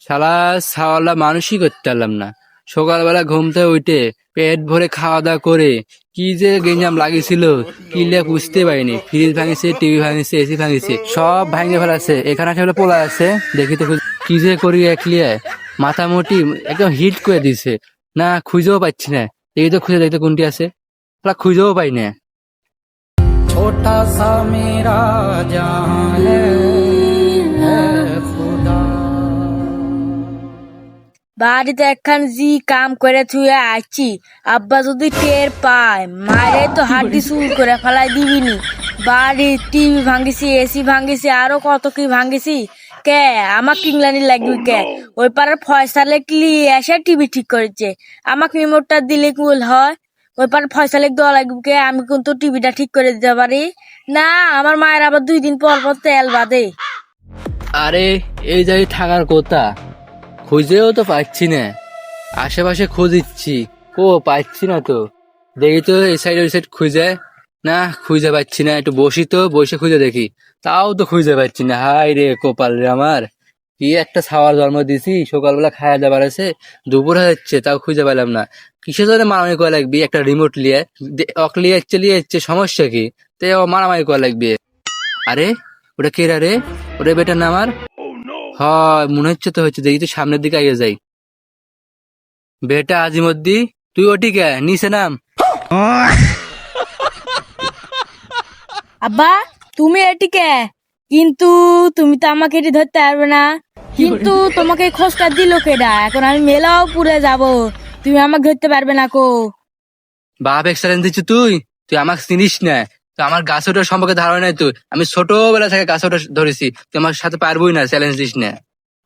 শালা ছাওয়ালা মানুষই করতে পারলাম না। সকালবেলা ঘুম থেকে উঠে পেট ভরে খাওয়া দাওয়া করে কি যে গেঞ্জাম লাগিয়েছিল কি লিয়া বুঝতে পারিনি। ফ্রিজ ভাঙিছে, টিভি ভাঙিছে, এসি ভাঙিছে, সব ভাঙে ফেলাছে। এখানে আসলে পোলা আছে, দেখি তো কি যে করি একলিয়ায় মাথামুটি একদম হিট করে দিছে। না খুঁজেও পাচ্ছি না, দেখি তো খুঁজে দেখতে কোনটি আছে, খুঁজেও পাই না। ছোটা সা মেরা জাহান হ্যায় খুদা। বাড়িতে একখান জি কাম করে থুয়ে আসছি, আব্বা যদি টের পায় মারে তো হাড্ডি চুর করে ফেলাই দিবিনি। বাড়ি টিভি ভাঙিছি, এসি ভাঙিছি, আরো কত কি ভাঙিছি। কে আমার কিংলানি লাগবে কে? ওই পাড়ার ফয়সালে ক্লি এসে টিভি ঠিক করেছে, আমাকে রিমোটটা দিলে কুল হয়? ওই পাড়ার ফয়সালে দেওয়া লাগবে কে? আমি কিন্তু টিভিটা ঠিক করে দিতে পারি না। আমার মায়ের আবার 2 দিন পর পর তেল বাদে। আরে এই জায়গায় থাকার কথা, খুঁজেও তো পাচ্ছি না। আশেপাশে খুঁজিচ্ছি, ও পাচ্ছি না তো। দেখি তো এই সাইড ওই সাইড খুঁজে, না খুঁজে পাচ্ছি না। একটু বসি তো, বসে খুঁজে দেখি, তাও তো খুঁজে পাচ্ছি না। হাই রে কপাল রে আমার, কি একটা ছাওয়ার জন্ম দিছি। সকালবেলা খাওয়া দাবার আছে, দুপুর হয়ে যাচ্ছে, তাও খুঁজে পেলাম না। কিসের জন্য মারামারি করা লাগবে? একটা রিমোট লিয়ে লিয়ে যাচ্ছে, সমস্যা কি? তে মারামারি করা লাগবে। আরে ওটা কে রে? ওটা বেটার না আমার? হয় মনে হচ্ছে তো হচ্ছে, দেখি তো সামনের দিকে আগে যাই। বেটা আজিমদ্দি, তুই ওটি কে নিচে নাম। আব্বা তুমি এটিকে, কিন্তু তুমি তো আমাকে এটি ধরতে পারবে না। কিন্তু তোমাকে খোঁজটা দিল কেডা? এখন আমি মেলাও পুরে যাব, তুমি আমাকে ধরতে পারবে না কো। বাপ এক্সেলেন্স দিচ্ছ তুই? তুই আমাকে চিনিস না, তুই আমার গাছ ওঠার সম্পর্কে ধারণা নেই। তুই, আমি ছোটবেলা থেকে গাছ ওঠা ধরেছি, তুই আমার সাথে পারবই না, চ্যালেঞ্জ দিস না।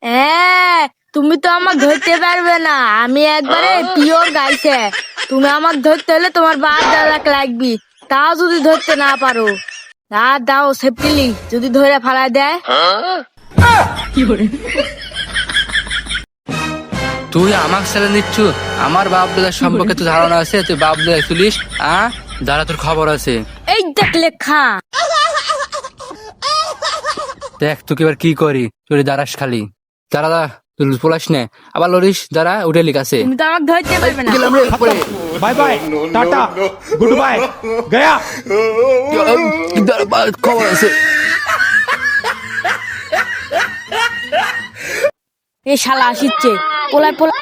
হ্যাঁ, তুমি তো আমাকে ধরতে পারবে না, আমি একবারে পিওর গাইছে। তুমি আমাকে ধরতে হলে তোমার বাপ দাদাকে লাগবি, তাও যদি ধরতে না পারো। আর দাও সেফটিলি, যদি ধরে ফালাই দেয়। তুই আমাকে চ্যালেঞ্জ দিচ্ছ? আমার বাপ দাদার সম্পর্কে তো ধারণা আছে, তুই বাপ দাদা চলিস? দাদা তোর খবর আছে। এই দেখ লেখা, দেখ তুই এবার কি করি, তুই দাঁড়াস খালি। দাঁড়া, তুই পলাস না, আবার লড়িস। দাঁড়া, উঠে লিখ আছে। তুমি তো আমাকে ধরতে পারবে না। Bye bye tata good bye गया। খবর আছে। এ শালা আসিচ্ছে, পোলাই পোলাই।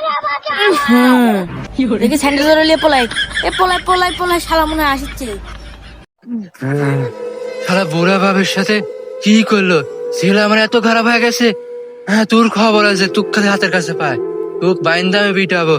দেখি স্যান্ডেল ধরে নিয়ে পোলাই। এ পোলাই পোলাই পোলাই, শালা মনে হয় আসিচ্ছে। শালা বুড়া বাবের সাথে কি করলো? ছেলে আমার এত খারাপ হয়ে গেছে। হ্যাঁ তোর খবর আছে, তুক খালি হাতের কাছে পায়, তুক বাইন্দা আমি পিটাবো।